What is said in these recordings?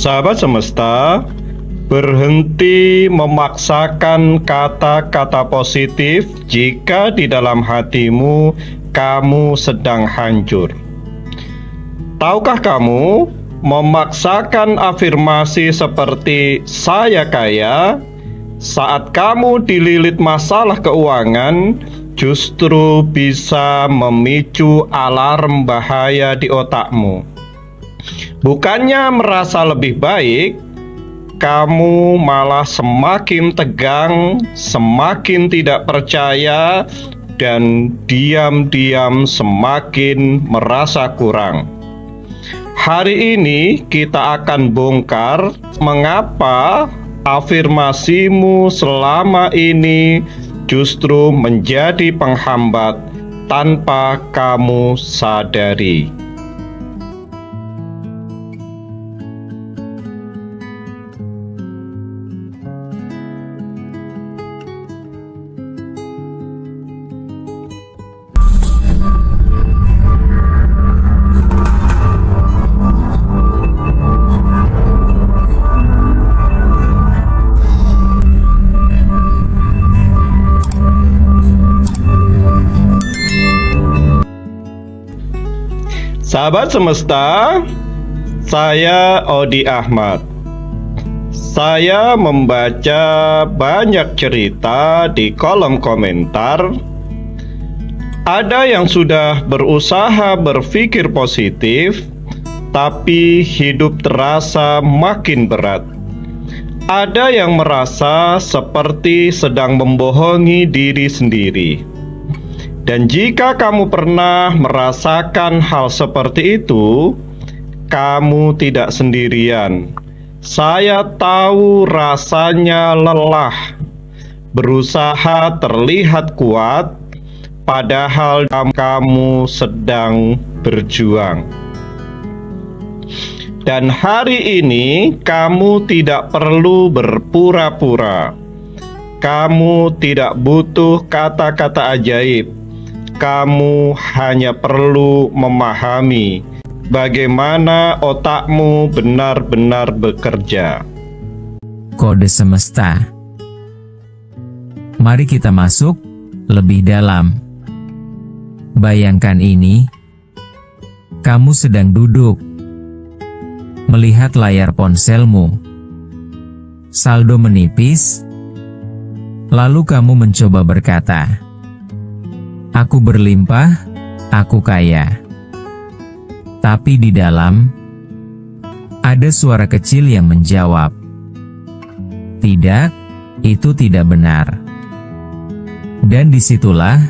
Sahabat semesta, berhenti memaksakan kata-kata positif jika di dalam hatimu kamu sedang hancur. Tahukah kamu, memaksakan afirmasi seperti "saya kaya" saat kamu dililit masalah keuangan justru bisa memicu alarm bahaya di otakmu. Bukannya merasa lebih baik, kamu malah semakin tegang, semakin tidak percaya, dan diam-diam semakin merasa kurang. Hari ini kita akan bongkar mengapa afirmasimu selama ini justru menjadi penghambat tanpa kamu sadari. Sahabat semesta, saya Odi Ahmad. Saya membaca banyak cerita di kolom komentar. Ada yang sudah berusaha berpikir positif, tapi hidup terasa makin berat. Ada yang merasa seperti sedang membohongi diri sendiri. Dan jika kamu pernah merasakan hal seperti itu, kamu tidak sendirian. Saya tahu rasanya lelah, berusaha terlihat kuat, padahal kamu sedang berjuang. Dan hari ini kamu tidak perlu berpura-pura. Kamu tidak butuh kata-kata ajaib. Kamu hanya perlu memahami bagaimana otakmu benar-benar bekerja. Kode semesta. Mari kita masuk lebih dalam. Bayangkan ini. Kamu sedang duduk, melihat layar ponselmu. Saldo menipis. Lalu kamu mencoba berkata, "Aku berlimpah, aku kaya." Tapi di dalam, ada suara kecil yang menjawab, "Tidak, itu tidak benar." Dan disitulah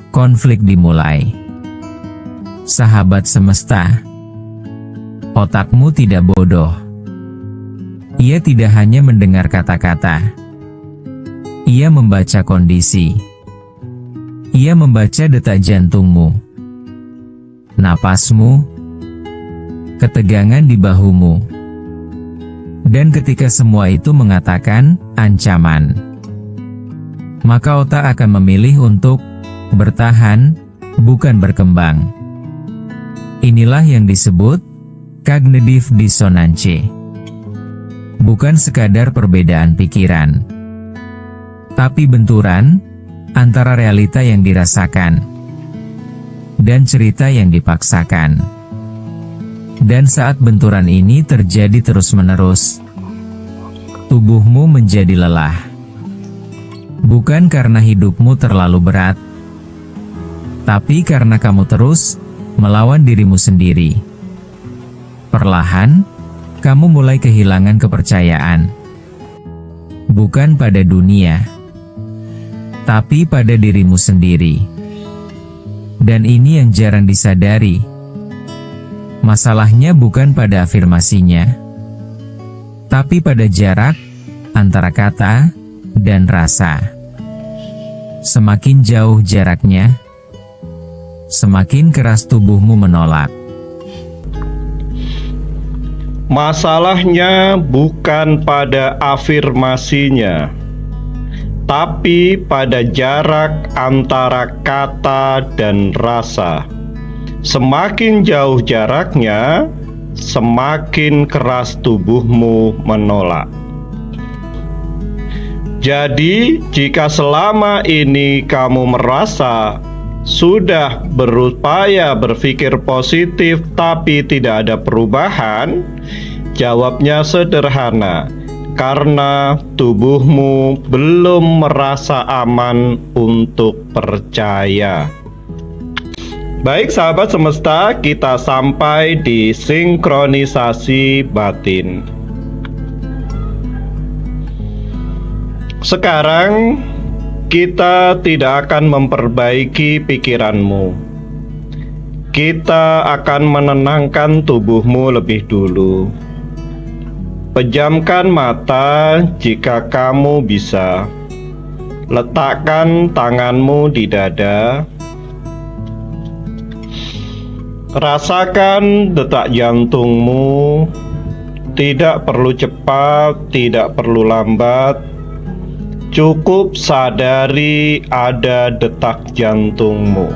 konflik dimulai. Sahabat semesta, otakmu tidak bodoh. Ia tidak hanya mendengar kata-kata. Ia membaca kondisi. Ia membaca detak jantungmu, napasmu, ketegangan di bahumu. Dan ketika semua itu mengatakan ancaman, maka otak akan memilih untuk bertahan, bukan berkembang. Inilah yang disebut cognitive dissonance. Bukan sekadar perbedaan pikiran, tapi benturan antara realita yang dirasakan dan cerita yang dipaksakan. Dan saat benturan ini terjadi terus-menerus, tubuhmu menjadi lelah. Bukan karena hidupmu terlalu berat, tapi karena kamu terus melawan dirimu sendiri. Perlahan, kamu mulai kehilangan kepercayaan. Bukan pada dunia, tapi pada dirimu sendiri. Dan ini yang jarang disadari. Masalahnya bukan pada afirmasinya, tapi pada jarak antara kata dan rasa. Semakin jauh jaraknya, semakin keras tubuhmu menolak. Masalahnya bukan pada afirmasinya, tapi pada jarak antara kata dan rasa. Semakin jauh jaraknya, semakin keras tubuhmu menolak. Jadi, jika selama ini kamu merasa sudah berupaya berpikir positif tapi tidak ada perubahan, jawabnya sederhana, karena tubuhmu belum merasa aman untuk percaya. Baik sahabat semesta, kita sampai di sinkronisasi batin. Sekarang kita tidak akan memperbaiki pikiranmu. Kita akan menenangkan tubuhmu lebih dulu. Pejamkan mata jika kamu bisa. Letakkan tanganmu di dada. Rasakan detak jantungmu. Tidak perlu cepat, tidak perlu lambat. Cukup sadari ada detak jantungmu.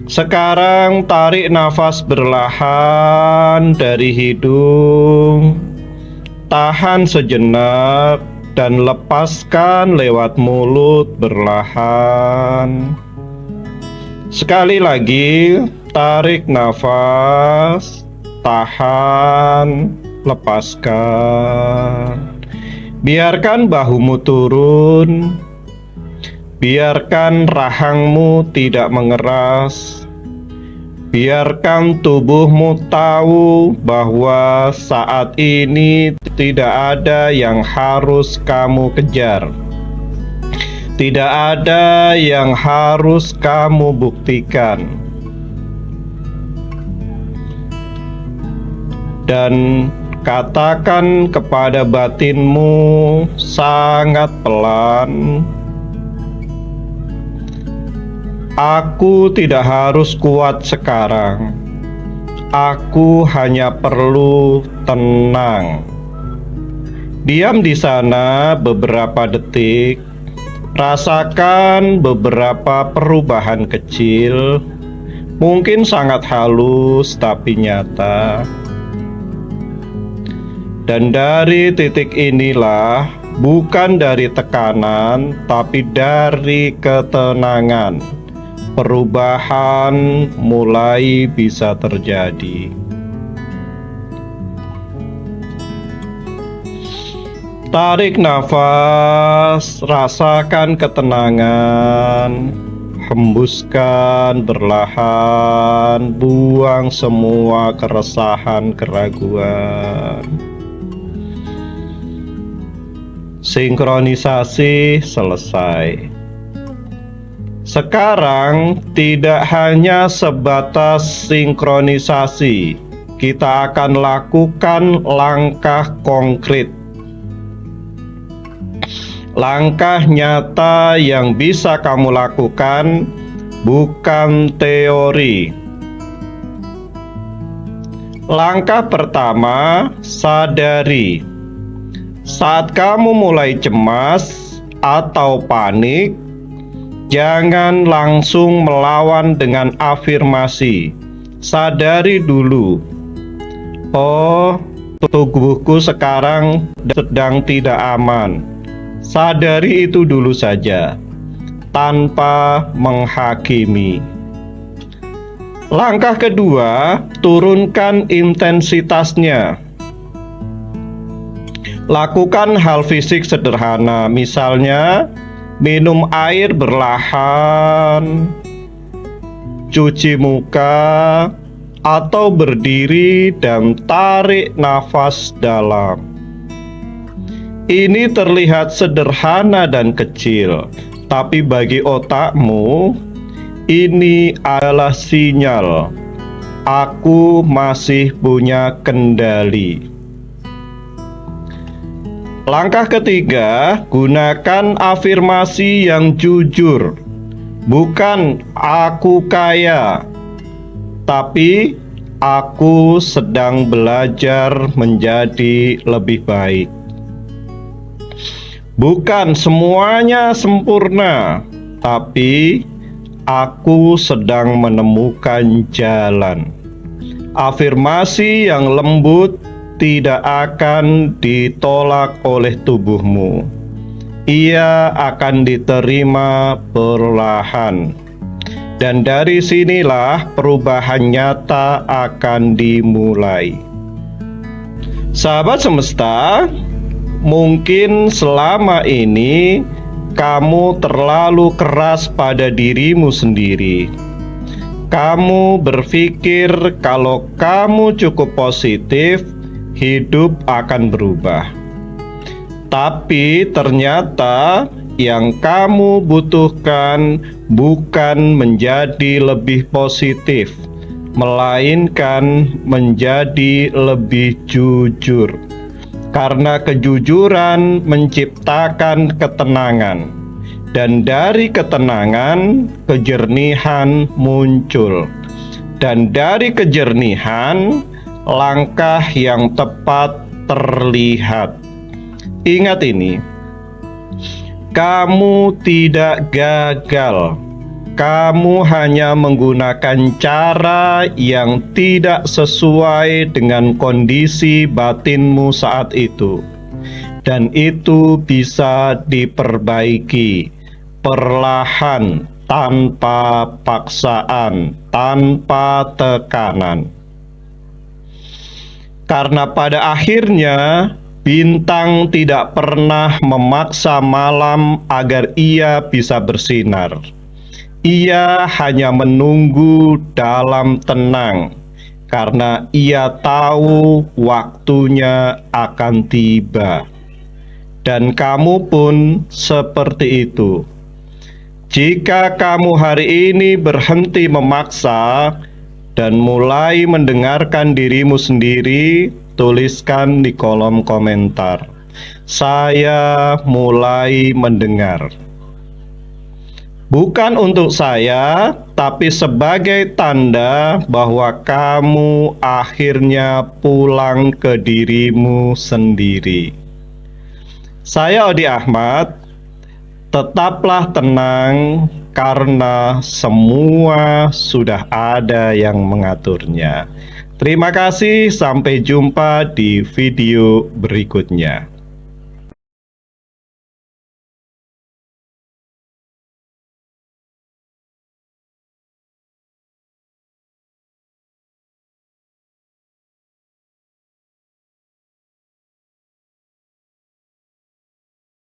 Sekarang tarik nafas berlahan dari hidung. Tahan sejenak dan lepaskan lewat mulut berlahan. Sekali lagi, tarik nafas, tahan, lepaskan. Biarkan bahumu turun. Biarkan rahangmu tidak mengeras. Biarkan tubuhmu tahu bahwa saat ini tidak ada yang harus kamu kejar. Tidak ada yang harus kamu buktikan. Dan katakan kepada batinmu sangat pelan, aku tidak harus kuat sekarang. Aku hanya perlu tenang. Diam di sana beberapa detik. Rasakan beberapa perubahan kecil, mungkin sangat halus tapi nyata. Dan dari titik inilah, bukan dari tekanan, tapi dari ketenangan, perubahan mulai bisa terjadi. Tarik nafas, rasakan ketenangan, hembuskan berlahan, buang semua keresahan, keraguan. Sinkronisasi selesai. Sekarang tidak hanya sebatas sinkronisasi, kita akan lakukan langkah konkret. Langkah nyata yang bisa kamu lakukan, bukan teori. Langkah pertama, sadari. Saat kamu mulai cemas atau panik, jangan langsung melawan dengan afirmasi. Sadari dulu, oh, tubuhku sekarang sedang tidak aman. Sadari itu dulu saja, tanpa menghakimi. Langkah kedua, turunkan intensitasnya. Lakukan hal fisik sederhana, misalnya minum air berlahan, cuci muka, atau berdiri dan tarik nafas dalam. Ini terlihat sederhana dan kecil, tapi bagi otakmu, ini adalah sinyal aku masih punya kendali. Langkah ketiga, gunakan afirmasi yang jujur. Bukan aku kaya, tapi aku sedang belajar menjadi lebih baik. Bukan semuanya sempurna, tapi aku sedang menemukan jalan. Afirmasi yang lembut tidak akan ditolak oleh tubuhmu. Ia akan diterima perlahan. Dan dari sinilah perubahan nyata akan dimulai. Sahabat semesta, mungkin selama ini kamu terlalu keras pada dirimu sendiri. Kamu berpikir kalau kamu cukup positif, hidup akan berubah. Tapi ternyata yang kamu butuhkan bukan menjadi lebih positif, melainkan menjadi lebih jujur. Karena kejujuran menciptakan ketenangan, dan dari ketenangan kejernihan muncul, dan dari kejernihan langkah yang tepat terlihat. Ingat ini, kamu tidak gagal. Kamu hanya menggunakan cara yang tidak sesuai dengan kondisi batinmu saat itu, dan itu bisa diperbaiki perlahan, tanpa paksaan, tanpa tekanan. Karena pada akhirnya bintang tidak pernah memaksa malam agar ia bisa bersinar. Ia hanya menunggu dalam tenang, karena ia tahu waktunya akan tiba. Dan kamu pun seperti itu. Jika kamu hari ini berhenti memaksa dan mulai mendengarkan dirimu sendiri, tuliskan di kolom komentar, "Saya mulai mendengar." Bukan untuk saya, tapi sebagai tanda bahwa kamu akhirnya pulang ke dirimu sendiri. Saya Odi Ahmad, tetaplah tenang karena semua sudah ada yang mengaturnya. Terima kasih, sampai jumpa di video berikutnya.